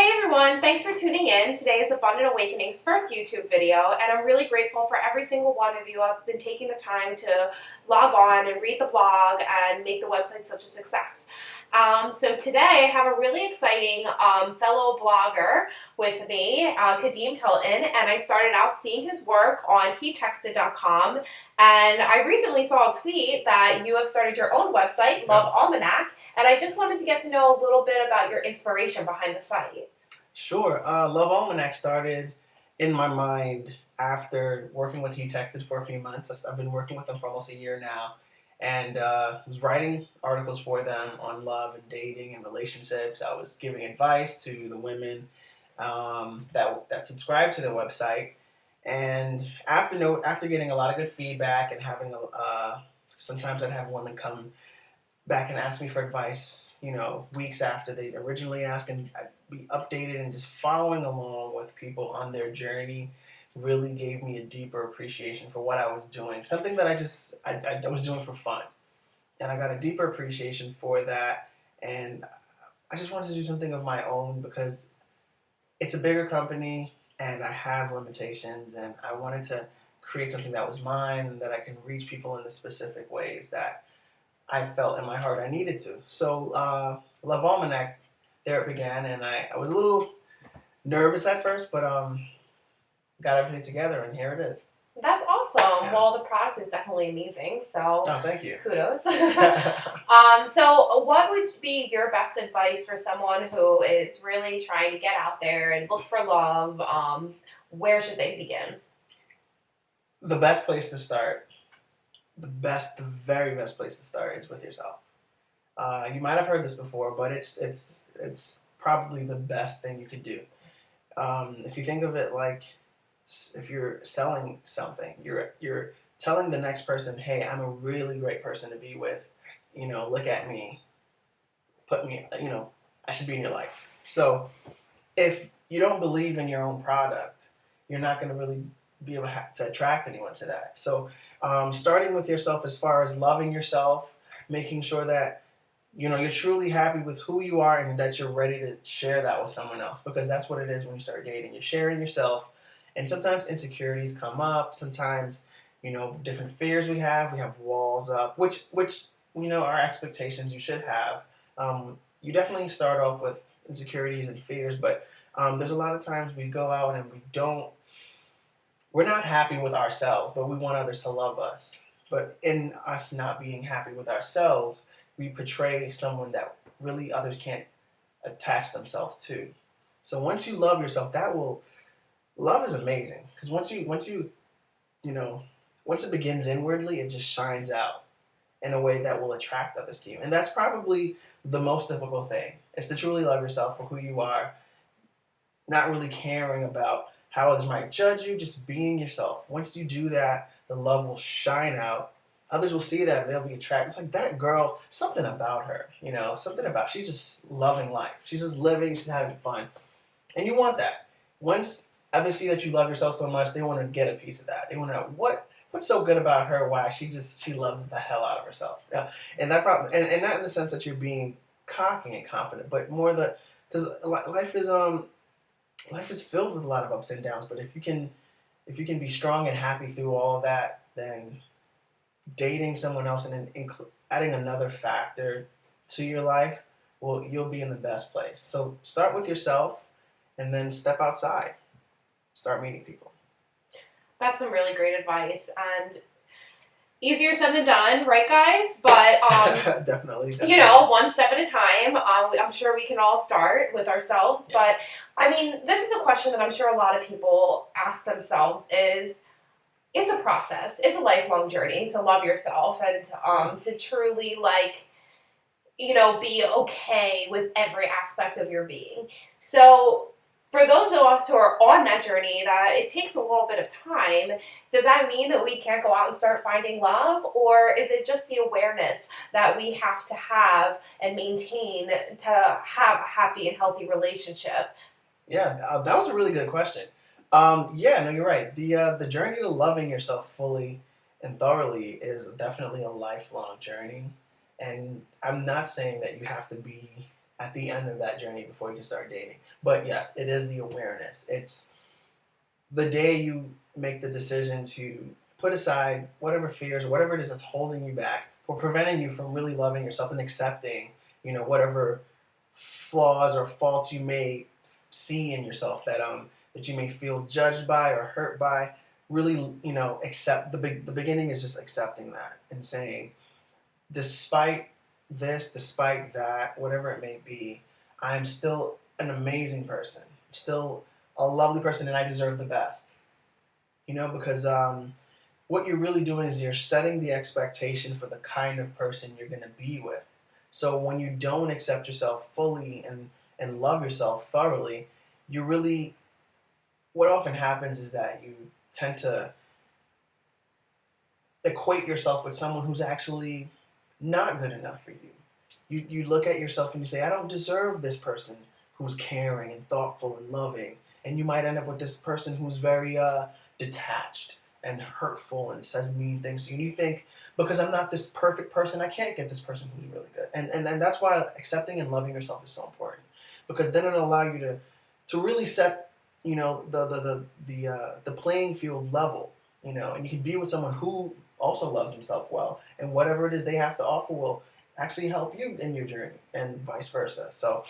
Hey everyone, thanks for tuning in. Today is Abundant Awakening's first YouTube video, and I'm really grateful for every single one of you who have been taking the time to log on and read the blog and make the website such a success. So today I have a really exciting fellow blogger with me, Kadeem Hylton, and I started out seeing his work on hetexted.com, and I recently saw a tweet that you have started your own website, Love Almanac, and I just wanted to get to know a little bit about your inspiration behind the site. Sure. Love Almanac started in my mind after working with He Texted for a few months. I've been working with them for almost a year now, and was writing articles for them on love and dating and relationships. I was giving advice to the women that subscribe to the website. And after getting a lot of good feedback and having sometimes I'd have women come back and ask me for advice, weeks after they originally asked, and I'd be updated, and just following along with people on their journey really gave me a deeper appreciation for what I was doing. Something that I was doing for fun. And I got a deeper appreciation for that. And I just wanted to do something of my own because it's a bigger company and I have limitations, and I wanted to create something that was mine and that I can reach people in the specific ways that I felt in my heart I needed to. So Love Almanac, there it began, and I was a little nervous at first, but got everything together, and here it is. That's awesome. Yeah. Well, the product is definitely amazing, so Thank you. kudos. So what would be your best advice for someone who is really trying to get out there and look for love? Where should they begin? The best place to start, the very best place to start is with yourself. You might have heard this before, but it's probably the best thing you could do. If you think of it like if you're selling something, you're telling the next person, hey, I'm a really great person to be with. Look at me. Put me, I should be in your life. So if you don't believe in your own product, you're not going to really be able to attract anyone to that. So starting with yourself as far as loving yourself, making sure that you're truly happy with who you are and that you're ready to share that with someone else, because that's what it is when you start dating. You're sharing yourself, and sometimes insecurities come up. Sometimes, different fears we have walls up, which are expectations you should have. You definitely start off with insecurities and fears, but there's a lot of times we go out and we're not happy with ourselves, but we want others to love us. But in us not being happy with ourselves, we portray someone that really others can't attach themselves to. So once you love yourself, love is amazing, because once it begins inwardly, it just shines out in a way that will attract others to you. And that's probably the most difficult thing, is to truly love yourself for who you are, not really caring about how others might judge you, just being yourself. Once you do that, the love will shine out. Others will see that, and they'll be attracted. It's like, that girl, something about her, she's just loving life. She's just living, she's having fun. And you want that. Once others see that you love yourself so much, they want to get a piece of that. They want to know what's so good about her, why she loves the hell out of herself. Yeah. And that problem, and not in the sense that you're being cocky and confident, but more because life is filled with a lot of ups and downs. But if you can be strong and happy through all of that, then dating someone else and adding another factor to your life, you'll be in the best place. So start with yourself, and then step outside. Start meeting people. That's some really great advice, and easier said than done, right, guys? But definitely. one step at a time. I'm sure we can all start with ourselves. Yeah. But I mean, this is a question that I'm sure a lot of people ask themselves. It's a process. It's a lifelong journey to love yourself and to truly be okay with every aspect of your being. So for those of us who are on that journey, that it takes a little bit of time, does that mean that we can't go out and start finding love? Or is it just the awareness that we have to have and maintain to have a happy and healthy relationship? Yeah, that was a really good question. You're right. The journey to loving yourself fully and thoroughly is definitely a lifelong journey. And I'm not saying that you have to be at the end of that journey before you can start dating. But yes, it is the awareness. It's the day you make the decision to put aside whatever fears or whatever it is that's holding you back or preventing you from really loving yourself and accepting, whatever flaws or faults you may see in yourself that you may feel judged by or hurt by. Really, accept the beginning is just accepting that and saying, despite this, despite that, whatever it may be, I'm still an amazing person, still a lovely person, and I deserve the best. Because what you're really doing is you're setting the expectation for the kind of person you're going to be with. So when you don't accept yourself fully and love yourself thoroughly, you really, what often happens is that you tend to equate yourself with someone who's actually not good enough for you. You look at yourself and you say, I don't deserve this person who's caring and thoughtful and loving. And you might end up with this person who's very detached and hurtful and says mean things to you. And you think, because I'm not this perfect person, I can't get this person who's really good. And that's why accepting and loving yourself is so important. Because then it'll allow you to really set, the playing field level, and you can be with someone who also loves himself well, and whatever it is they have to offer will actually help you in your journey, and vice versa. So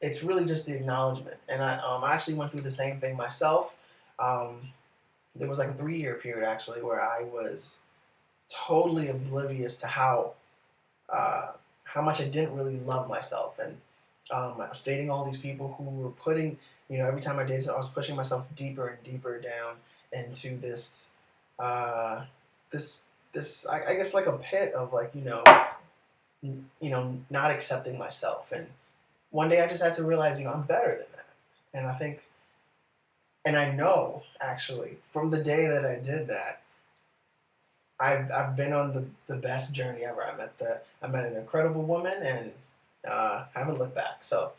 it's really just the acknowledgement. And I actually went through the same thing myself. There was like a 3-year period actually where I was totally oblivious to how much I didn't really love myself, and I was dating all these people who were putting, every time I dated, I was pushing myself deeper and deeper down into this, I guess like a pit of like, not accepting myself. And one day I just had to realize, I'm better than that. And I think, and I know actually from the day that I did that, I've been on the best journey ever. I met an incredible woman, and haven't looked back. So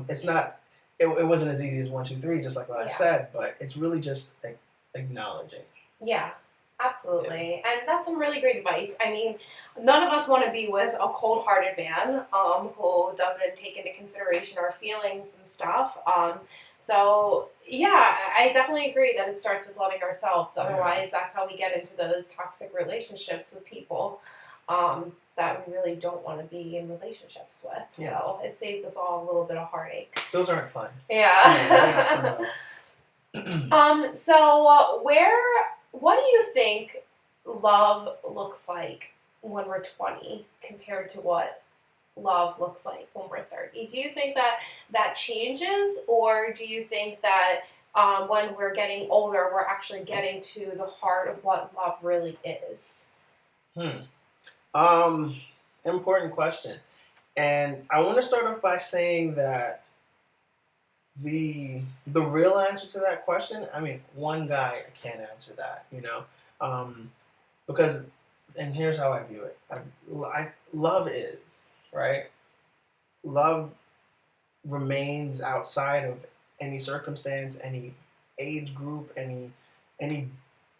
it's not, it wasn't as easy as 1, 2, 3, just like what I said, but it's really just acknowledging. Yeah, absolutely. And that's some really great advice. I mean, none of us want to be with a cold-hearted man who doesn't take into consideration our feelings and stuff. So, yeah, I definitely agree that it starts with loving ourselves. Otherwise, that's how we get into those toxic relationships with people that we really don't want to be in relationships with. Yeah. So it saves us all a little bit of heartache. Those aren't fun. Yeah. So what do you think love looks like when we're 20 compared to what love looks like when we're 30? Do you think that changes, or do you think that when we're getting older, we're actually getting to the heart of what love really is? Important question. And I want to start off by saying that the real answer to that question, I mean, one guy can't answer that, because, and here's how I view it. Love is, right? Love remains outside of any circumstance, any age group, any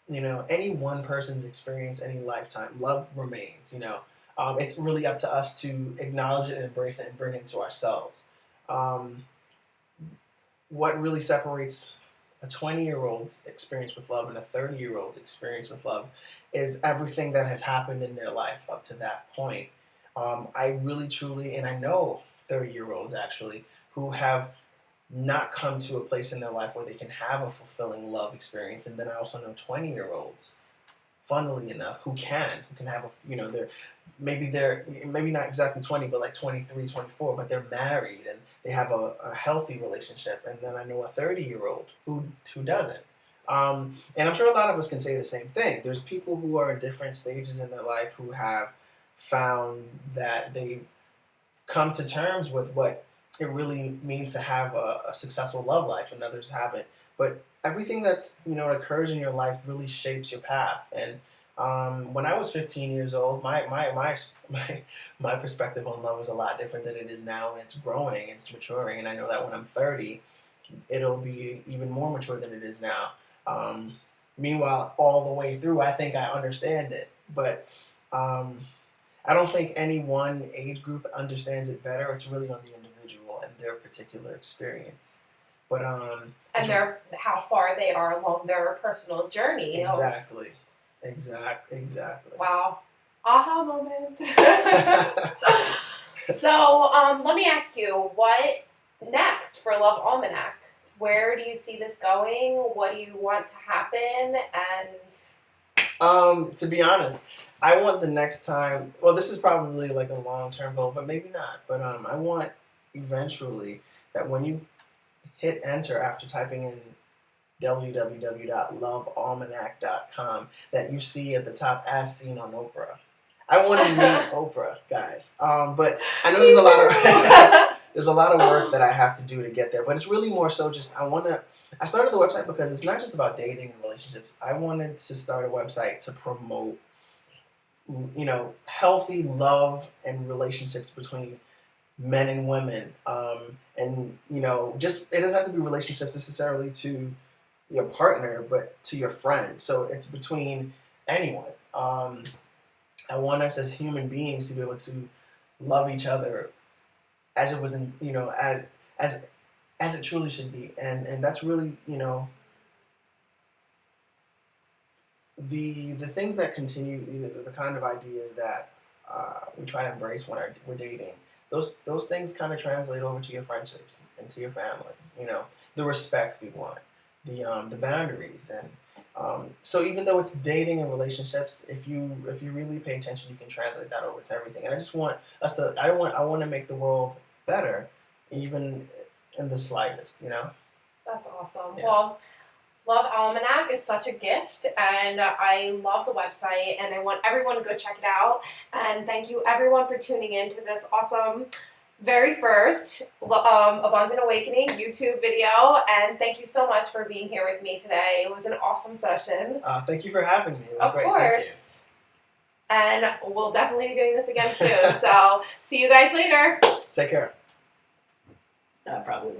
one person's experience, any lifetime. Love remains, It's really up to us to acknowledge it and embrace it and bring it into ourselves. What really separates a 20-year-old's experience with love and a 30-year-old's experience with love is everything that has happened in their life up to that point. I really, truly, and I know 30-year-olds actually who have not come to a place in their life where they can have a fulfilling love experience. And then I also know 20-year-olds, funnily enough, who can have a, they're maybe not exactly 20, but like 23, 24, but they're married and they have a healthy relationship. And then I know a 30-year-old who doesn't. And I'm sure a lot of us can say the same thing. There's people who are in different stages in their life who have found that they've come to terms with what it really means to have a successful love life, and others haven't. But everything that's occurs in your life really shapes your path. And when I was 15 years old, my perspective on love was a lot different than it is now, and it's growing, it's maturing. And I know that when I'm 30, it'll be even more mature than it is now. Meanwhile, all the way through, I think I understand it. But I don't think any one age group understands it better. It's really on the individual and their particular experience. But And how far they are along their personal journey. exactly. Wow. Aha moment. So let me ask you, what next for Love Almanac? Where do you see this going? What do you want to happen? And To be honest, I want the next time. Well, this is probably like a long-term goal, but maybe not. But I want eventually that when you hit enter after typing in www.lovealmanac.com, that you see at the top as seen on Oprah. I want to meet Oprah, guys. But I know there's a lot of there's a lot of work that I have to do to get there. But it's really more so just I started the website because it's not just about dating and relationships. I wanted to start a website to promote, healthy love and relationships between men and women. And just it doesn't have to be relationships necessarily to your partner, but to your friend. So it's between anyone. I want us as human beings to be able to love each other as it was as it truly should be, and that's really the things that continue, the kind of ideas that we try to embrace when we're dating. Those things kind of translate over to your friendships and to your family. The respect we want, the boundaries, and so even though it's dating and relationships, if you really pay attention, you can translate that over to everything. And I just want us to. I want to make the world better, even in the slightest. that's awesome. Yeah. Well, Love Almanac is such a gift, and I love the website, and I want everyone to go check it out. And thank you, everyone, for tuning in to this awesome, very first Abundant Awakening YouTube video. And thank you so much for being here with me today. It was an awesome session. Thank you for having me. It was Of great. course. And we'll definitely be doing this again soon. So see you guys later. Take care. Probably.